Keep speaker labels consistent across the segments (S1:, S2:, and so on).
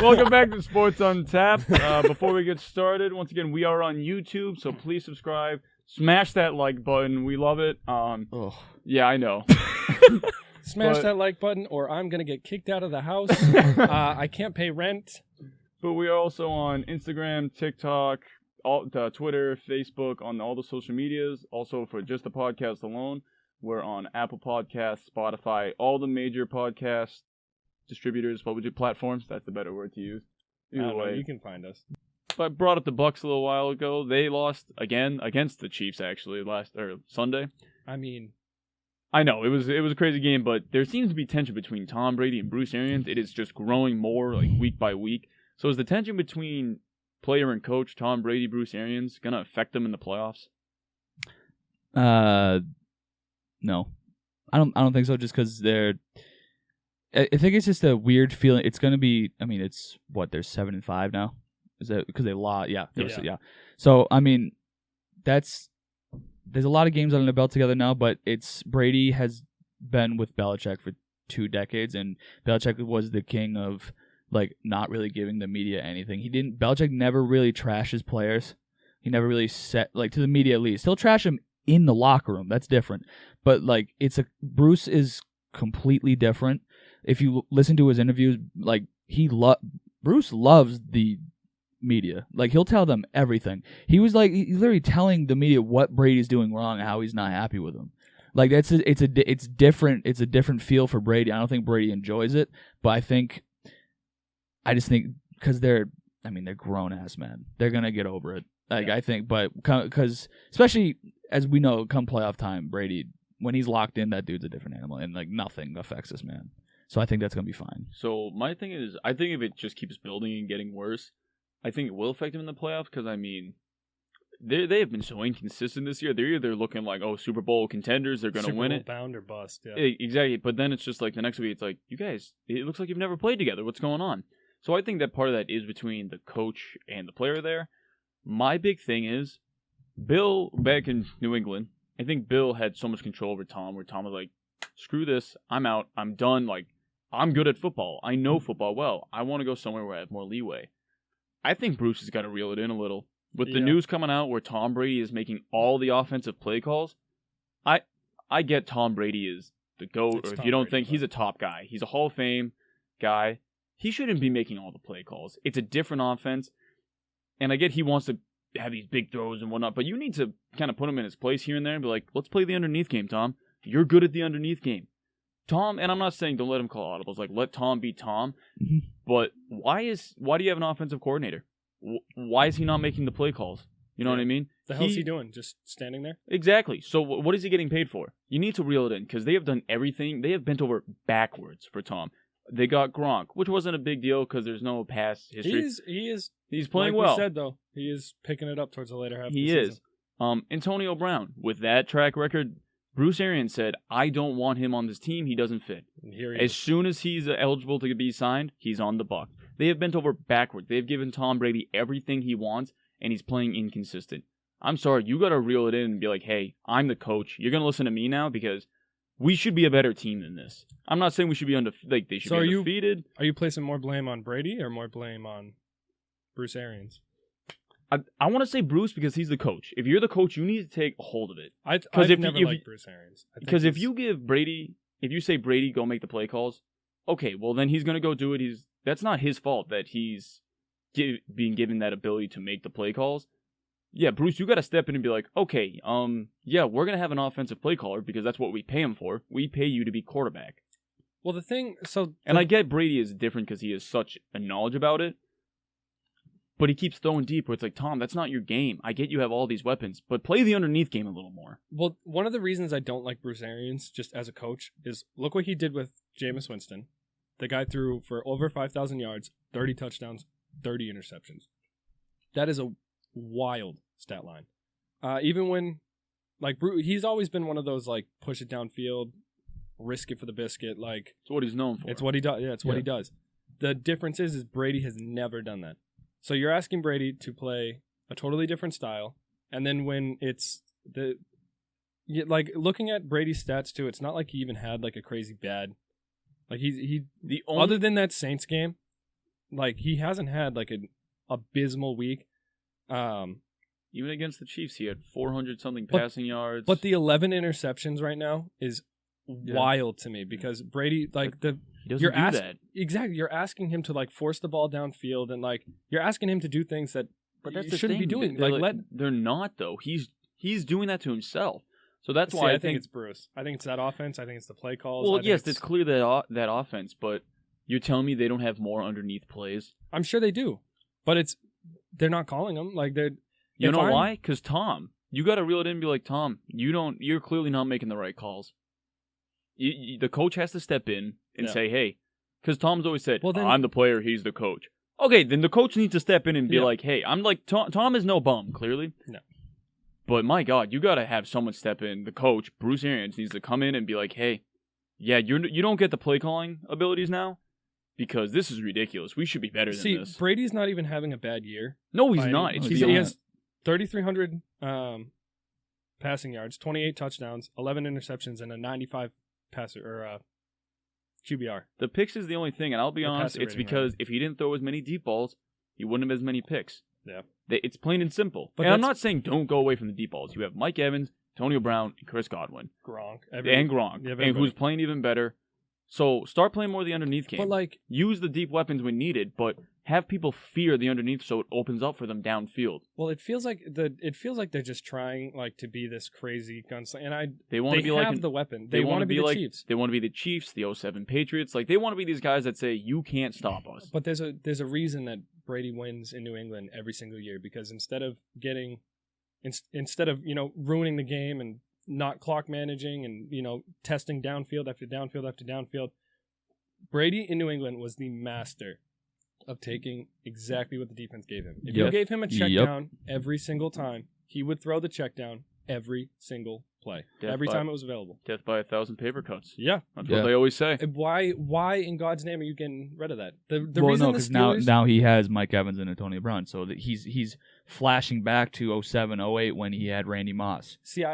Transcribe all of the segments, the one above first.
S1: Welcome back to Sports on Tap. Before we get started, once again, we are on YouTube, so please subscribe. Smash that like button. We love it. Yeah, I know.
S2: Smash that like button, or I'm going to get kicked out of the house. I can't pay rent.
S1: But we are also on Instagram, TikTok, Twitter, Facebook, on all the social medias. Also, for just the podcast alone, we're on Apple Podcasts, Spotify, all the major podcast distributors, platforms. That's the better word to use.
S2: Either way, you can find us.
S1: I brought up the Bucks a little while ago. They lost again against the Chiefs, actually, Sunday.
S2: I mean,
S1: I know it was a crazy game, but there seems to be tension between Tom Brady and Bruce Arians. It is just growing more like week by week. So is the tension between player and coach Tom Brady, Bruce Arians gonna affect them in the playoffs?
S3: No, I don't think so. Just because I think it's just a weird feeling. It's gonna be. I mean, it's what they're 7-5 now. Is that because they lost? Yeah, yeah. So I mean, there's a lot of games under the belt together now, but Brady has been with Belichick for 2 decades, and Belichick was the king of like not really giving the media anything. Belichick never really trashes players. He never really to the media at least. He'll trash them in the locker room. That's different. But like Bruce is completely different. If you listen to his interviews, like Bruce loves the media. Like he'll tell them everything. He's literally telling the media what Brady's doing wrong and how he's not happy with him. Like it's different. It's a different feel for Brady. I don't think Brady enjoys it, but I just think because they're grown ass men. They're gonna get over it. I think, but because especially as we know, come playoff time, Brady, when he's locked in, that dude's a different animal, and like nothing affects this man. So I think that's gonna be fine.
S1: So my thing is, I think if it just keeps building and getting worse, I think it will affect him in the playoffs. Because I mean, they have been so inconsistent this year. They're either looking like Super Bowl contenders, they're gonna win it,
S2: bound or bust. Yeah,
S1: exactly. But then it's just like the next week, it's like you guys, it looks like you've never played together. What's going on? So I think that part of that is between the coach and the player there. My big thing is, Bill, back in New England, I think Bill had so much control over Tom, where Tom was like, screw this, I'm out, I'm done, like, I'm good at football, I know football well, I want to go somewhere where I have more leeway. I think Bruce has got to reel it in a little. With the news coming out where Tom Brady is making all the offensive play calls, I get Tom Brady is the GOAT, or if you don't think he's a top guy, he's a Hall of Fame guy, he shouldn't be making all the play calls. It's a different offense. And I get he wants to have these big throws and whatnot, but you need to kind of put him in his place here and there and be like, let's play the underneath game, Tom. You're good at the underneath game. Tom, and I'm not saying don't let him call audibles, like let Tom be Tom, but why do you have an offensive coordinator? Why is he not making the play calls? You know what I mean?
S2: The hell is he doing? Just standing there?
S1: Exactly. So what is he getting paid for? You need to reel it in, because they have done everything. They have bent over backwards for Tom. They got Gronk, which wasn't a big deal because there's no past history. He's playing well.
S2: Like we said, though, he is picking it up towards the later half of the season.
S1: He is. Antonio Brown, with that track record, Bruce Arians said, I don't want him on this team. He doesn't fit. As soon as he's eligible to be signed, he's on the Bucs. They have bent over backwards. They've given Tom Brady everything he wants, and he's playing inconsistent. I'm sorry, you got to reel it in and be like, hey, I'm the coach. You're going to listen to me now because we should be a better team than this. I'm not saying we should be they should be undefeated.
S2: Are you placing more blame on Brady or more blame on Bruce Arians?
S1: I want to say Bruce because he's the coach. If you're the coach, you need to take a hold of it.
S2: I've never liked Bruce Arians.
S1: Because if you say Brady, go make the play calls, okay, well then he's going to go do it. That's not his fault that he's being given that ability to make the play calls. Yeah, Bruce, you got to step in and be like, okay, yeah, we're going to have an offensive play caller because that's what we pay him for. We pay you to be quarterback.
S2: Well,
S1: and I get Brady is different because he has such a knowledge about it, but he keeps throwing deep where it's like, Tom, that's not your game. I get you have all these weapons, but play the underneath game a little more.
S2: Well, one of the reasons I don't like Bruce Arians, just as a coach, is look what he did with Jameis Winston. The guy threw for over 5,000 yards, 30 touchdowns, 30 interceptions. That is a wild stat line. Even when, like, he's always been one of those, like, push it downfield, risk it for the biscuit. Like,
S1: it's what he's known for.
S2: It's what he does. Yeah, it's what he does. The difference is Brady has never done that. So you're asking Brady to play a totally different style, and then when it's looking at Brady's stats too, it's not like he even had like a crazy bad, like other than that Saints game, like he hasn't had like an abysmal week.
S1: Even against the Chiefs, he had 400-something passing yards.
S2: But the 11 interceptions right now is wild to me because Brady, like
S1: he doesn't do that.
S2: Exactly, you're asking him to like force the ball downfield and like you're asking him to do things that you shouldn't be doing.
S1: They're not though. He's doing that to himself. So that's why I think
S2: it's Bruce. I think it's that offense. I think it's the play calls.
S1: Well, yes, it's clear that offense, but you're telling me they don't have more underneath plays?
S2: I'm sure they do, but they're not calling them like they're.
S1: You know why? Because Tom, you got to reel it in and be like, Tom, you're clearly not making the right calls. The coach has to step in and say, hey, because Tom's always said, I'm the player, he's the coach. Okay, then the coach needs to step in and be like, hey, I'm like, Tom is no bum, clearly.
S2: No.
S1: But my God, you got to have someone step in. The coach, Bruce Arians, needs to come in and be like, hey, yeah, you don't get the play calling abilities now because this is ridiculous. We should be better than this.
S2: Brady's not even having a bad year.
S1: No, he's not.
S2: He has 3,300 passing yards, 28 touchdowns, 11 interceptions, and a 95 QBR.
S1: The picks is the only thing, and I'll be honest, it's because if he didn't throw as many deep balls, he wouldn't have as many picks.
S2: Yeah.
S1: It's plain and simple. But I'm not saying don't go away from the deep balls. You have Mike Evans, Antonio Brown, and Chris Godwin.
S2: Gronk.
S1: And who's playing even better. So start playing more of the underneath game.
S2: But
S1: use the deep weapons when needed, but have people fear the underneath so it opens up for them downfield.
S2: Well, it feels like they're just trying like to be this crazy gunslinger, and
S1: they want to be
S2: have the weapon. They want to be the Chiefs.
S1: They want to be the Chiefs, the 07 Patriots. Like they want to be these guys that say you can't stop us.
S2: But there's a reason that Brady wins in New England every single year because instead of ruining the game and not clock managing and testing downfield after downfield after downfield, Brady in New England was the master of taking exactly what the defense gave him. If you gave him a check down every single time, he would throw the check down every single play. Every time it was available.
S1: Death by 1,000 paper cuts.
S2: Yeah.
S1: That's what they always say.
S2: Why in God's name are you getting rid of that?
S3: Because now he has Mike Evans and Antonio Brown, so that he's flashing back to 07, 08 when he had Randy Moss.
S2: See,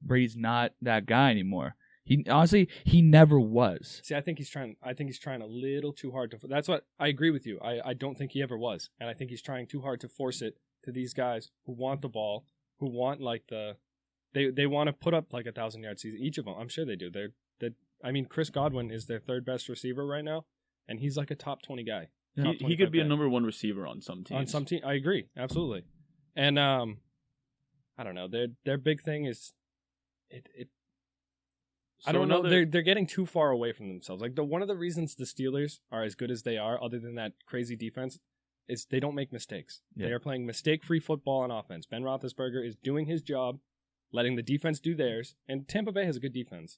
S3: Brady's not that guy anymore. He never was.
S2: See, I think he's trying a little too hard to. That's what I agree with you. I don't think he ever was, and I think he's trying too hard to force it to these guys who want the ball, who want they want to put up like 1,000-yard season. Each of them, I'm sure they do. Chris Godwin is their third best receiver right now, and he's like a top 20 guy.
S1: He could be a number one receiver on some teams.
S2: On some team, I agree absolutely. And I don't know. Their big thing is it. I don't know. They're getting too far away from themselves. Like one of the reasons the Steelers are as good as they are, other than that crazy defense, is they don't make mistakes. Yeah. They are playing mistake-free football on offense. Ben Roethlisberger is doing his job, letting the defense do theirs, and Tampa Bay has a good defense.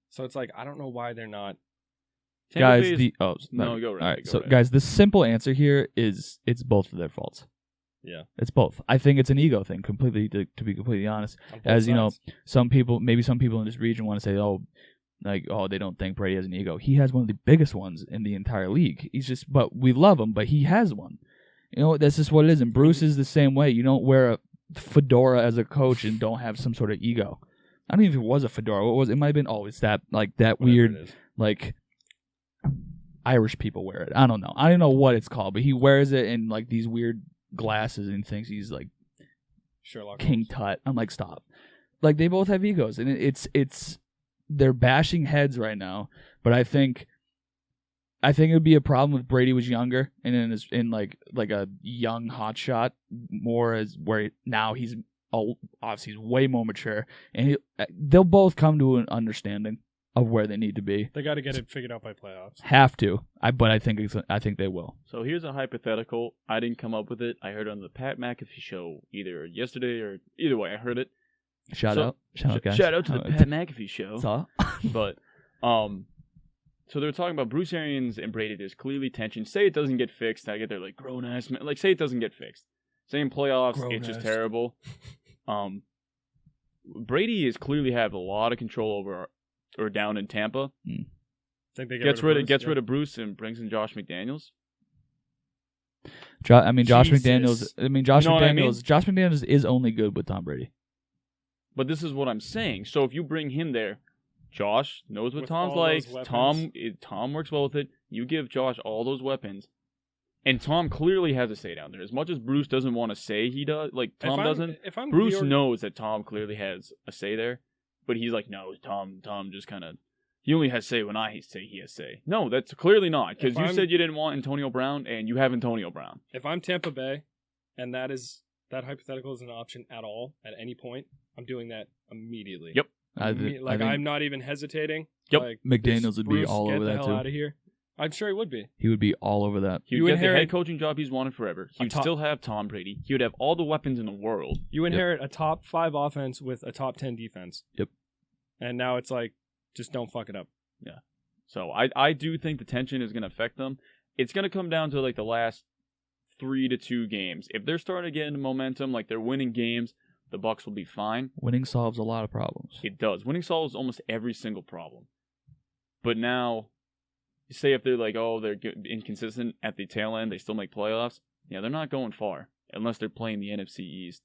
S2: So it's like I don't know why they're not.
S3: Guys,
S1: go right.
S3: All right, guys, the simple answer here is it's both of their faults.
S2: Yeah,
S3: it's both. I think it's an ego thing, completely. To be completely honest, as you know, some people in this region want to say, they don't think Brady has an ego. He has one of the biggest ones in the entire league. But we love him, but he has one. That's just what it is. And Bruce is the same way. You don't wear a fedora as a coach and don't have some sort of ego. I don't even know if it was a fedora. What was it? It might have been it's that that weird Irish people wear it. I don't know. I don't know what it's called, but he wears it in these weird glasses and thinks he's like
S2: Sherlock
S3: King Tut. I'm like, stop. They both have egos, and it's they're bashing heads right now. But I think it would be a problem if Brady was younger and in a young hotshot more as where now he's obviously he's way more mature, and they'll both come to an understanding of where they need to be.
S2: They got to get it figured out by playoffs.
S3: Have to. But I think they will.
S1: So here's a hypothetical. I didn't come up with it. I heard it on the Pat McAfee show either yesterday or either way. I heard it.
S3: Shout out, guys.
S1: Shout out to the Pat McAfee show.
S3: Saw.
S1: But so they're talking about Bruce Arians and Brady. There's clearly tension. Say it doesn't get fixed. I get their grown ass man. Say it doesn't get fixed. Say in playoffs, it's just terrible. Brady is clearly have a lot of control over or down in Tampa.
S2: Think they
S1: gets rid of Bruce and brings in Josh McDaniels.
S3: Josh McDaniels. Josh McDaniels is only good with Tom Brady.
S1: But this is what I'm saying. So if you bring him there, Josh knows what
S2: With
S1: Tom's
S2: all
S1: like.
S2: those weapons.
S1: Tom works well with it. You give Josh all those weapons, and Tom clearly has a say down there. As much as Bruce doesn't want to say he does, like Tom doesn't.
S2: If I'm
S1: Bruce knows that Tom clearly has a say there, but he's like, no, Tom just kind of. He only has say when I say he has say. No, that's clearly not, because you said you didn't want Antonio Brown, and you have Antonio Brown.
S2: If I'm Tampa Bay, and that hypothetical is an option at all at any point, I'm doing that immediately.
S1: Yep.
S2: I'm not even hesitating.
S1: Yep.
S2: Like,
S3: McDaniels would be
S2: Bruce,
S3: all over
S2: get
S3: that
S2: the hell
S3: too.
S2: out of here. I'm sure he would be.
S3: He would be all over that.
S1: He would get the head coaching job he's wanted forever. He would still have Tom Brady. He would have all the weapons in the world.
S2: You inherit a top 5 offense with a top 10 defense.
S3: Yep.
S2: And now it's like, just don't fuck it up.
S1: Yeah. So I do think the tension is going to affect them. It's going to come down to like the last 3-2 games. If they're starting to get into momentum, like they're winning games, the Bucs will be fine.
S3: Winning solves a lot of problems.
S1: It does. Winning solves almost every single problem. But now, say if they're like, oh, they're inconsistent at the tail end, they still make playoffs. Yeah, they're not going far unless they're playing the NFC East.